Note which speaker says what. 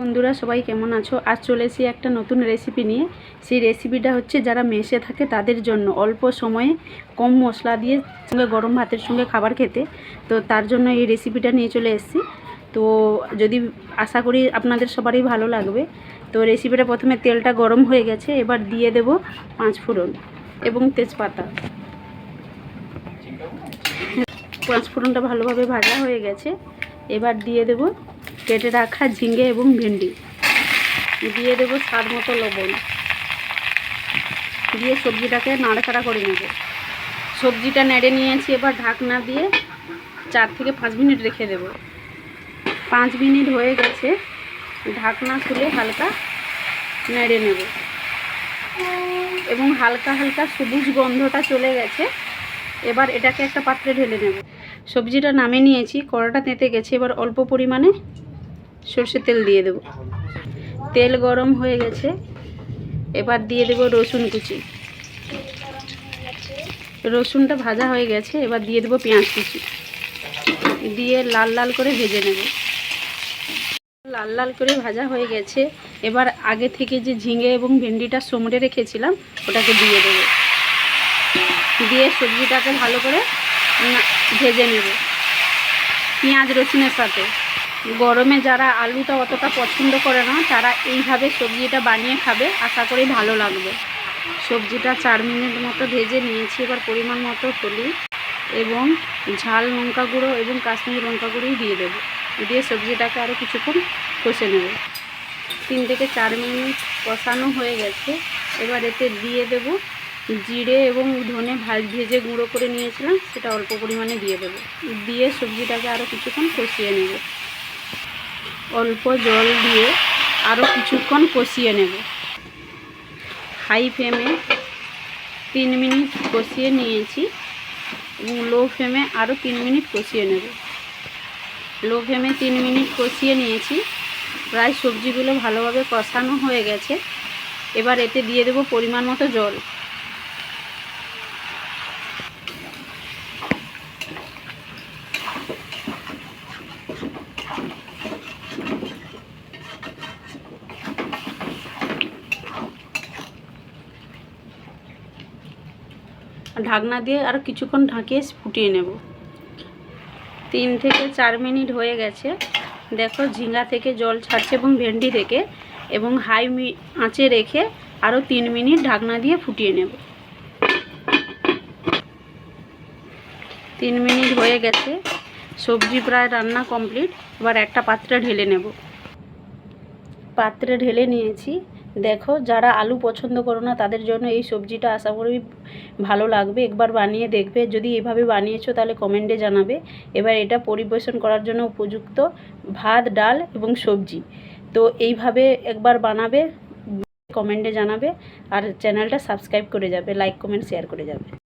Speaker 1: বন্ধুরা সবাই কেমন আছো? আজ চলে এসেছি একটা নতুন রেসিপি নিয়ে। সেই রেসিপিটা হচ্ছে যারা মেসে থাকে তাদের জন্য, অল্প সময়ে কম মশলা দিয়ে সঙ্গে গরম ভাতের সঙ্গে খাবার খেতে। তো তার জন্য এই রেসিপিটা নিয়ে চলে এসেছি। তো যদি আশা করি আপনাদের সবারই ভালো লাগবে। তো রেসিপিটা প্রথমে তেলটা গরম হয়ে গেছে, এবার দিয়ে দেব 5 ফোড়ন এবং তেজপাতা। 5 ফোড়নটা ভালোভাবে ভাজা হয়ে গেছে, এবার দিয়ে দেব কেটে রাখা ঝিঙে এবং ভেন্ডি, দিয়ে দেব স্বাদ মতো লবণ, দিয়ে সবজিটাকে নাড়াচাড়া করে নেব। সবজিটা নেড়ে নিয়েছি, এবার ঢাকনা দিয়ে 4 থেকে 5 মিনিট রেখে দেব। 5 মিনিট হয়ে গেছে, ঢাকনা খুলে হালকা নেড়ে নেব এবং হালকা হালকা সবুজ গন্ধটা চলে গেছে। এবার এটাকে একটা পাত্রে ঢেলে নেব। সবজিটা নামিয়ে নিয়েছি, কড়াটা তেতে গেছে, এবার অল্প পরিমাণে সরষের তেল দিয়ে দেব। তেল গরম হয়ে গেছে, এবার দিয়ে দেব রসুন কুচি। রসুনটা ভাজা হয়ে গেছে, এবার দিয়ে দেব পেঁয়াজ কুচি, দিয়ে লাল লাল করে ভেজে নেব। লাল লাল করে ভাজা হয়ে গেছে, এবার আগে থেকে যে ঝিঙে এবং ভেন্ডিটা সমড়ে রেখেছিলাম ওটাকে দিয়ে দেব। দিয়ে সবজিটাকে ভালো করে ভেজে নেব পেঁয়াজ রসুনের সাথে। গরমে যারা আলুটা অতটা পছন্দ করে না তারা এইভাবে সবজিটা বানিয়ে খাবে, আশা করি ভালো লাগবে। সবজিটা 4 মিনিট মতো ভেজে নিয়েছি। এবার পরিমাণ মতো হলুদ এবং ঝাল লঙ্কা গুঁড়ো এবং কাশ্মীরি লঙ্কা গুঁড়োই দিয়ে দেবো। দিয়ে সবজিটাকে আরও কিছুক্ষণ কষে নেব। 3 থেকে 4 মিনিট কষানো হয়ে গেছে, এবার এতে দিয়ে দেব জিরে এবং ধনে ভেজে গুঁড়ো করে নিয়েছিলাম, সেটা অল্প পরিমাণে দিয়ে দেবো। দিয়ে সবজিটাকে আরও কিছুক্ষণ কষিয়ে নেব। অল্প জল দিয়ে আরও কিছুক্ষণ কষিয়ে নেব। হাই ফ্লেমে 3 মিনিট কষিয়ে নিয়েছি এবং লো ফ্লেমে আরও 3 মিনিট কষিয়ে নেব। লো ফ্লেমে 3 মিনিট কষিয়ে নিয়েছি, প্রায় সবজিগুলো ভালোভাবে কষানো হয়ে গেছে। এবার এতে দিয়ে দেব পরিমাণ মতো জল। ঢাকনা দিয়ে আর কিছুক্ষণ ঢাকিয়ে ফুটিয়ে নেব। 3 থেকে 4 মিনিট হয়ে গেছে, দেখো ঝিঙা থেকে জল ছাড়ছে এবং ভেন্ডি থেকে, এবং হাই আঁচে রেখে আরও 3 মিনিট ঢাকনা দিয়ে ফুটিয়ে নেব। 3 মিনিট হয়ে গেছে, সবজি প্রায় রান্না কমপ্লিট। এবার একটা পাত্রে ঢেলে নেব। পাত্রে ঢেলে নিয়েছি। দেখো যারা আলু পছন্দ করো না তাদের জন্য এই সবজিটা আশা করি ভালো লাগবে। একবার বানিয়ে দেখবে, যদি এভাবে বানিয়েছো তাহলে কমেন্টে জানাবে। এবার এটা পরিবেশন করার জন্য উপযুক্ত ভাত, ডাল এবং সবজি। তো এইভাবে একবার বানাবে, কমেন্টে জানাবে, আর চ্যানেলটা সাবস্ক্রাইব করে যাবে, লাইক কমেন্ট শেয়ার করে যাবে।